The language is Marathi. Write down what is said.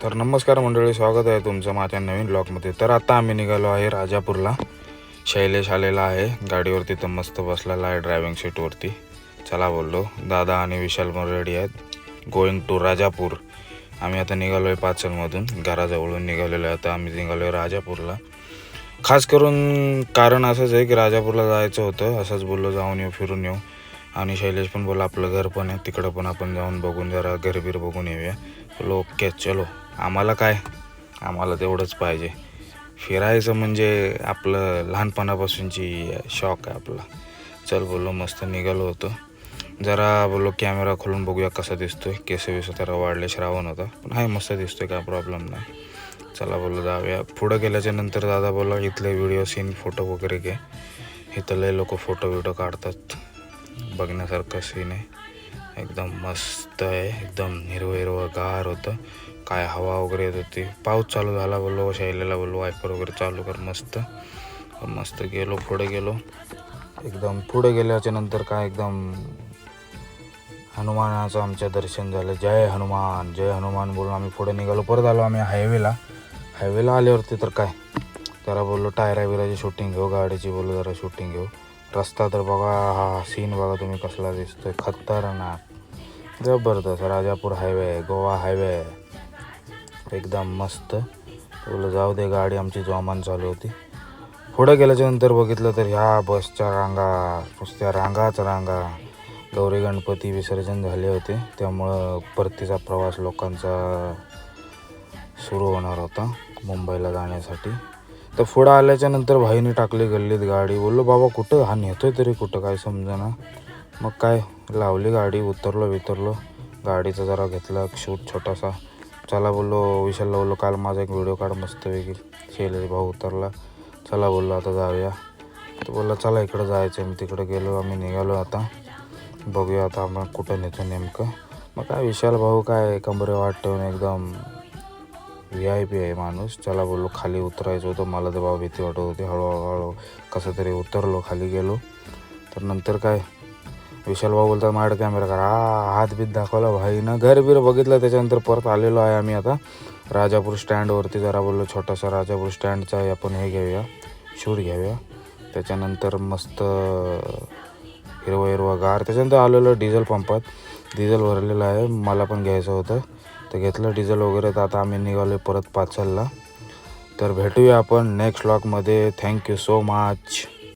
तर नमस्कार मंडळी, स्वागत आहे तुमचं माझ्या नवीन ब्लॉगमध्ये। तर आता आम्ही निघालो आहे राजापूरला। शैलेश आलेला आहे गाडीवरती, तर मस्त बसलेला आहे ड्रायव्हिंग सीटवरती। चला बोललो, दादा आणि विशाल पण रेडी आहेत गोइंग टू राजापूर। आम्ही आता निघालो आहे पाचलमधून, घराजवळून निघालेलो आहे। आता आम्ही निघालो आहे राजापूरला। खास करून कारण असंच आहे की राजापूरला जायचं होतं, असंच बोललो जाऊन येऊ, फिरून येऊ। आणि शैलेश पण बोला आपलं घर पण आहे तिकडं, पण आपण जाऊन बघून जरा घरबीर बघून येऊया। बोलो ओके चलो। आम्हाला काय, आम्हाला तेवढंच पाहिजे, फिरायचं म्हणजे आपलं लहानपणापासूनची शौक आहे आपला। चल बोललो, मस्त निघालो होतो। जरा बोललो कॅमेरा खोलून बघूया कसा दिसतोय, केस जरा वाढले, श्रावण होता पण हाय मस्त दिसतोय, काय प्रॉब्लेम नाही। चला बोललो जाऊया। पुढं गेल्याच्या नंतर दादा बोला इथले व्हिडिओ सीन फोटो वगैरे घे, इथं लय लोक फोटो व्हिडिओ काढतात, बघण्यासारखं सीन आहे एकदम मस्त आहे। एकदम हिरवं होतं, काय हवा वगैरे येत होती। पाऊस चालू झाला, बोललो शैलेला बोललो वायपर वगैरे चालू कर, मस्त गेलो पुढे गेलो। एकदम पुढे गेल्याच्या नंतर काय एकदम हनुमानाचं आमच्या दर्शन झालं। जय हनुमान जय हनुमान बोलून आम्ही पुढे निघालो। परत आलो आम्ही हायवेला आल्यावरती तर काय जरा बोललो टायरा बिराची शूटिंग घेऊ, गाडीची बोललो जरा शूटिंग घेऊ। रस्ता तर बघा, हा सीन बघा तुम्ही कसला दिसतोय, खतरनाक जबरदस्त। राजापूर हायवे, गोवा हायवे एकदम मस्त। बोललो जाऊ दे, गाडी आमची जोमान चालू होती। पुढे गेल्याच्या नंतर बघितलं तर ह्या बसच्या रांगा, नुसत्या रांगा। गौरी गणपती विसर्जन झाले होते, त्यामुळं परतीचा प्रवास लोकांचा सुरू होणार होता मुंबईला जाण्यासाठी। तर पुढं आल्याच्या नंतर भाईने टाकली गल्लीत गाडी। बोललो बाबा कुठं हा नेतोय तरी कुठं, काय समजेना। मग काय लावली गाडी, उतरलो गाडीचा जरा घेतला शूट छोटासा। चला बोललो विशालला बोललो काल माझा एक व्हिडिओ काढ मस्तपैकी। शैलेश भाऊ उतरला, चला बोललो आता जाऊया। तर बोलला चला इकडं जायचं, मी तिकडं गेलो, आम्ही निघालो। आता बघूया आता आपण कुठं नेतो नेमकं। मग काय विशाल भाऊ काय कमरे वाट ठेवून एकदम VIP आहे माणूस। चला बोललो खाली उतरायचं होतं, मला तर बाबा भीती वाटत होती। हळूहळू कसं तरी उतरलो, खाली गेलो। तर नंतर काय विशाल भाऊ बोलतात माझ्या कॅमेरा करा, हात बीत दाखवला भाईनं, घरबीर बघितलं। त्याच्यानंतर परत आलेलो आहे आम्ही आता राजापूर स्टँडवरती। जरा बोललो छोटासा राजापूर स्टँडचा आहे, आपण हे घेऊया, शूट घेऊया। त्याच्यानंतर मस्त हिरवं गार। त्याच्यानंतर आलेलो डिझेल पंपात, डिझेल भरलेलं आहे, मला पण घ्यायचं होतं तर घेतलं डिझेल वगैरे। तर आता आम्ही निघालो परत पाचलला। तर भेटूया आपण नेक्स्ट व्लॉगमध्ये। Thank you so much.